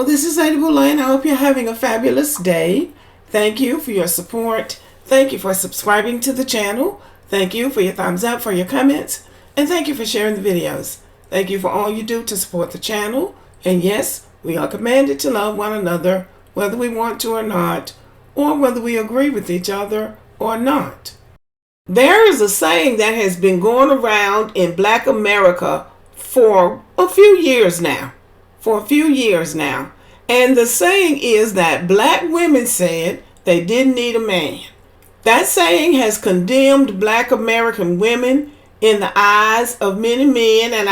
Hello, this is Lady Boulain. I hope you're having a fabulous day. Thank you for your support. Thank you for subscribing to the channel. Thank you for your thumbs up, for your comments, and thank you for sharing the videos. Thank you for all you do to support the channel. And yes, we are commanded to love one another, whether we want to or not, or whether we agree with each other or not. There is a saying that has been going around in Black America for a few years now. And the saying is that Black women said they didn't need a man. That saying has condemned Black American women in the eyes of many men, and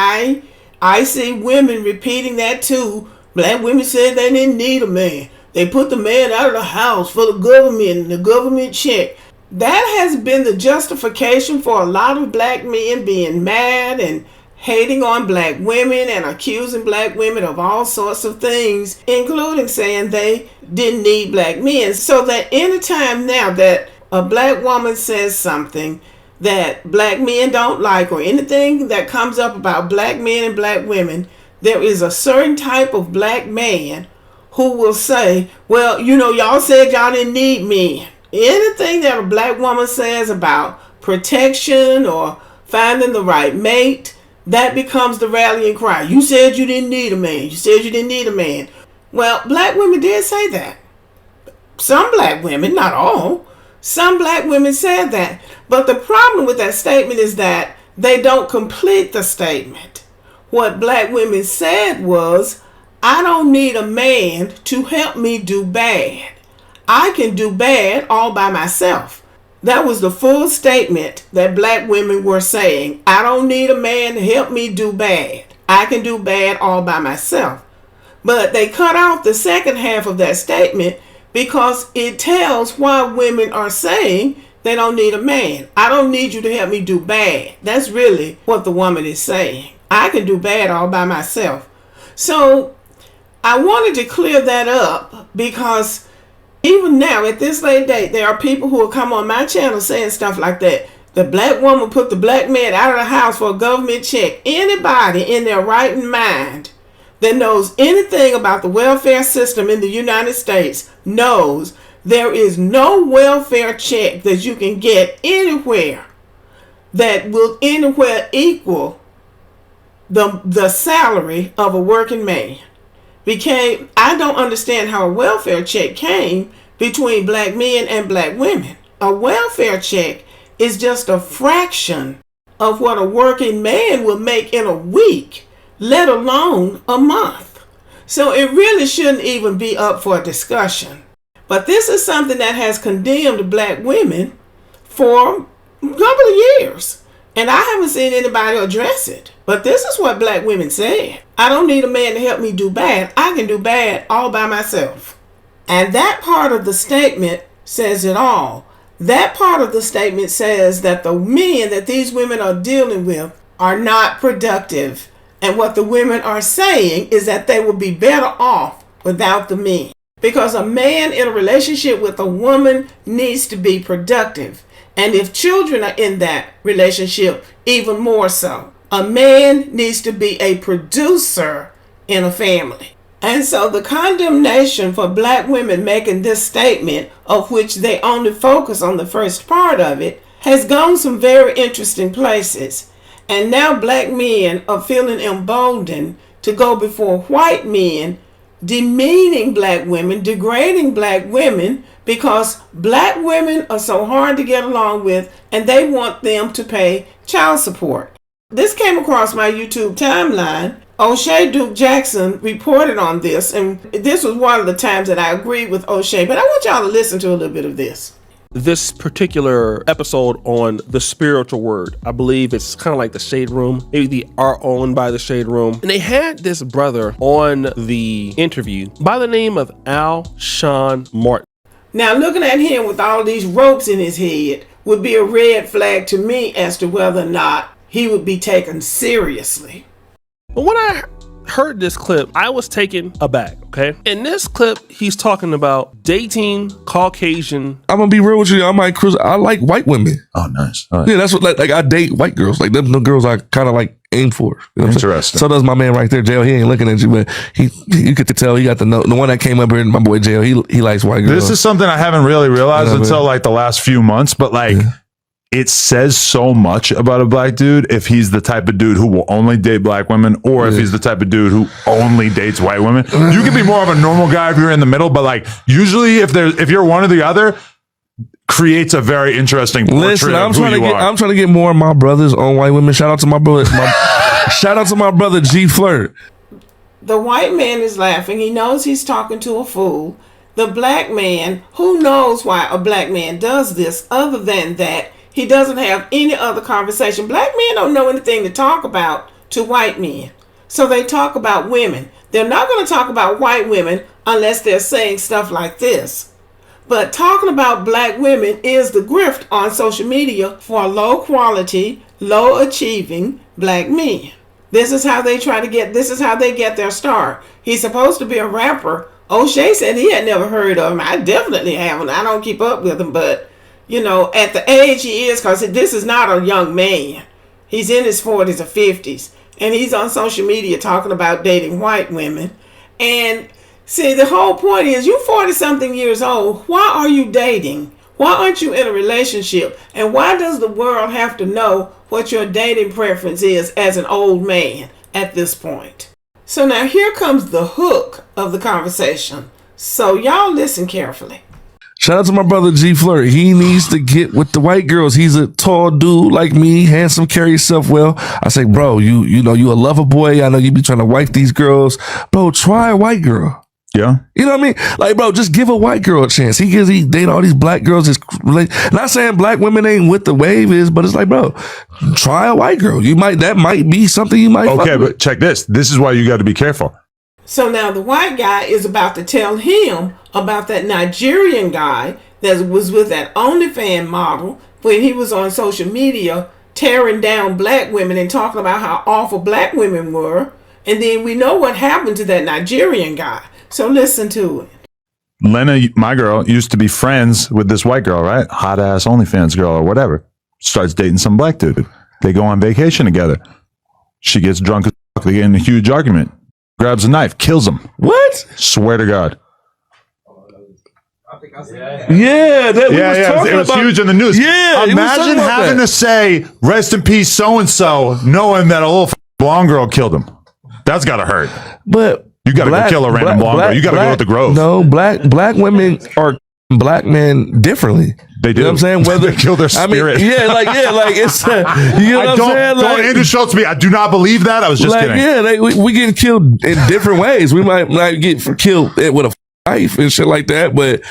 I see women repeating that too. Black women said they didn't need a man. They put the man out of the house for the government and the government check. That has been the justification for a lot of Black men being mad and hating on Black women and accusing Black women of all sorts of things, including saying they didn't need Black men. So that anytime now that a Black woman says something that Black men don't like, or anything that comes up about Black men and Black women, there is a certain type of Black man who will say, well, y'all said y'all didn't need men. Anything that a Black woman says about protection or finding the right mate, that becomes the rallying cry. You said you didn't need a man. You said you didn't need a man. Well, Black women did say that. Some Black women, not all. Some Black women said that. But the problem with that statement is that they don't complete the statement. What Black women said was, I don't need a man to help me do bad. I can do bad all by myself. That was the full statement that Black women were saying. I don't need a man to help me do bad. I can do bad all by myself. But they cut out the second half of that statement because it tells why women are saying they don't need a man. I don't need you to help me do bad. That's really what the woman is saying. I can do bad all by myself. So I wanted to clear that up because even now, at this late date, there are people who will come on my channel saying stuff like that. The Black woman put the Black man out of the house for a government check. Anybody in their right mind that knows anything about the welfare system in the United States knows there is no welfare check that you can get anywhere that will anywhere equal the salary of a working man. I don't understand how a welfare check came between Black men and Black women. A welfare check is just a fraction of what a working man will make in a week, let alone a month. So it really shouldn't even be up for discussion. But this is something that has condemned Black women for a couple of years. And I haven't seen anybody address it. But this is what Black women said. I don't need a man to help me do bad. I can do bad all by myself. And that part of the statement says it all. That part of the statement says that the men that these women are dealing with are not productive. And what the women are saying is that they will be better off without the men. Because a man in a relationship with a woman needs to be productive. And if children are in that relationship, even more so. A man needs to be a producer in a family. And so the condemnation for Black women making this statement, of which they only focus on the first part of it, has gone some very interesting places. And now Black men are feeling emboldened to go before white men, demeaning Black women, degrading Black women, because Black women are so hard to get along with and they want them to pay child support. This came across my YouTube timeline. O'Shea Duke Jackson reported on this, and this was one of the times that I agreed with O'Shea, but I want y'all to listen to a little bit of this. This particular episode on the spiritual word, I believe it's kind of like the Shade Room, maybe the Are Owned by the Shade Room. And they had this brother on the interview by the name of Al Sean Martin. Now, looking at him with all these ropes in his head would be a red flag to me as to whether or not he would be taken seriously. But when I heard this clip, I was taken aback, okay? In this clip, he's talking about dating Caucasian. I'm gonna be real with you. I like white women. Oh, nice. All right. Yeah, that's what like I date white girls. Like them girls I kind of like aim for. You know what Interesting. So does my man right there, JL. He ain't looking at you, but you get to tell he got the one that came up here. My boy JL, he likes white girls. This is something I haven't really realized until like the last few months, but like it says so much about a black dude if he's the type of dude who will only date black women, or if he's the type of dude who only dates white women. You can be more of a normal guy if you're in the middle, but like usually if you're one or the other, creates a very interesting portrait. Listen, I'm of who you are. I'm trying to get more of my brothers on white women. Shout out to my brother. Shout out to my brother G Flirt. The white man is laughing. He knows he's talking to a fool. The black man, who knows why a black man does this other than that he doesn't have any other conversation. Black men don't know anything to talk about to white men. So they talk about women. They're not going to talk about white women unless they're saying stuff like this. But talking about black women is the grift on social media for low quality, low achieving black men. This is how they get their start. He's supposed to be a rapper. O'Shea said he had never heard of him. I definitely haven't. I don't keep up with him, but you know, at the age he is, because this is not a young man. He's in his 40s or 50s, and he's on social media talking about dating white women. And see, the whole point is, you 40-something years old, why are you dating? Why aren't you in a relationship? And why does the world have to know what your dating preference is as an old man at this point? So now here comes the hook of the conversation. So y'all listen carefully. Shout out to my brother G Flirt. He needs to get with the white girls. He's a tall dude like me, handsome, carry yourself well. I say, bro, you know, you a lover boy. I know you be trying to wife these girls. Bro, try a white girl. Yeah. You know what I mean? Like, bro, just give a white girl a chance. He date all these black girls. Not saying black women ain't what the wave is, but it's like, bro, try a white girl. That might be something you might Okay, but check this. This is why you got to be careful. So now the white guy is about to tell him about that Nigerian guy that was with that OnlyFans model when he was on social media tearing down black women and talking about how awful black women were. And then we know what happened to that Nigerian guy. So listen to it. Lena, my girl, used to be friends with this white girl, right? Hot ass OnlyFans girl or whatever. Starts dating some black dude. They go on vacation together. She gets drunk as fuck. They get in a huge argument. Grabs a knife, kills him. What? Swear to God. Yeah, it was huge in the news. Yeah, imagine having to say "rest in peace" so and so, knowing that a little blonde girl killed him. That's gotta hurt. But you gotta go kill a random blonde girl. You gotta go with the Grove. No, black women are black men differently. They do. You know what I'm saying? Whether they kill their spirit. I mean, like it's you know what I'm saying? Like, don't Andrew Schultz me. I do not believe that. I was just kidding. Yeah, we get killed in different ways. We might get killed with a knife and shit like that, but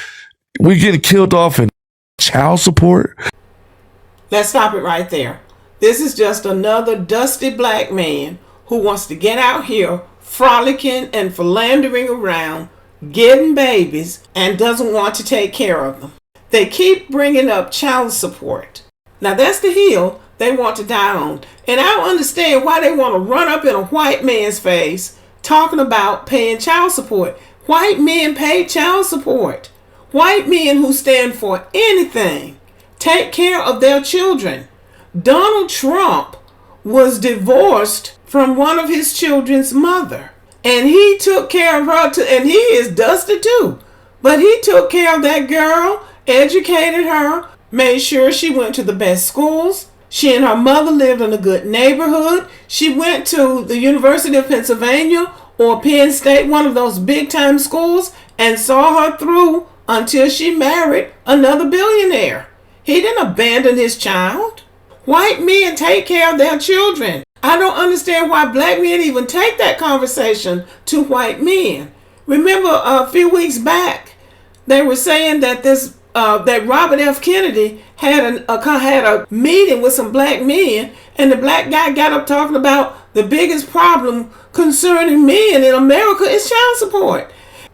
we get killed off in child support. Let's stop it right there. This is just another dusty black man who wants to get out here frolicking and philandering around, getting babies, and doesn't want to take care of them. They keep bringing up child support. Now that's the hill they want to die on. And I don't understand why they want to run up in a white man's face talking about paying child support. White men pay child support. White men who stand for anything take care of their children. Donald Trump was divorced from one of his children's mother. And he took care of her too, and he is dusty too. But he took care of that girl, educated her, made sure she went to the best schools. She and her mother lived in a good neighborhood. She went to the University of Pennsylvania or Penn State, one of those big time schools, and saw her through until she married another billionaire. He didn't abandon his child. White men take care of their children. I don't understand why black men even take that conversation to white men. Remember a few weeks back, they were saying that that Robert F. Kennedy had a meeting with some black men, and the black guy got up talking about the biggest problem concerning men in America is child support.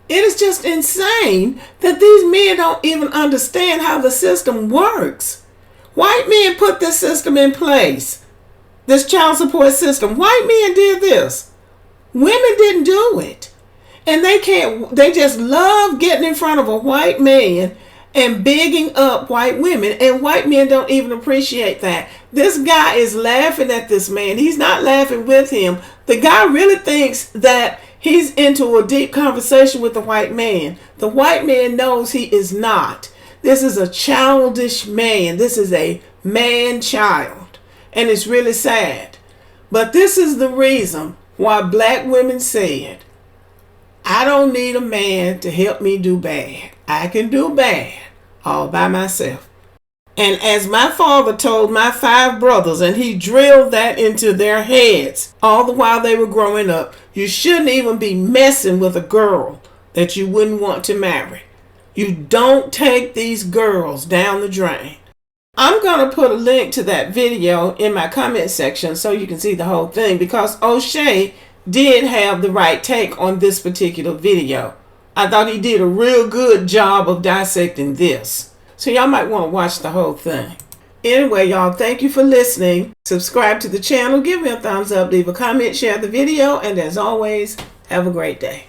It is just insane that these men don't even understand how the system works. White men put this system in place, this child support system. White men did this. Women didn't do it. And they just love getting in front of a white man and bigging up white women. And white men don't even appreciate that. This guy is laughing at this man. He's not laughing with him. The guy really thinks that he's into a deep conversation with the white man. The white man knows he is not. This is a childish man. This is a man-child. And it's really sad. But this is the reason why black women said, I don't need a man to help me do bad. I can do bad all by myself. And as my father told my 5 brothers, and he drilled that into their heads all the while they were growing up, you shouldn't even be messing with a girl that you wouldn't want to marry. You don't take these girls down the drain. I'm going to put a link to that video in my comment section so you can see the whole thing, because O'Shea did have the right take on this particular video. I thought he did a real good job of dissecting this. So y'all might want to watch the whole thing. Anyway, y'all, thank you for listening. Subscribe to the channel, give me a thumbs up, leave a comment, share the video, and as always, have a great day.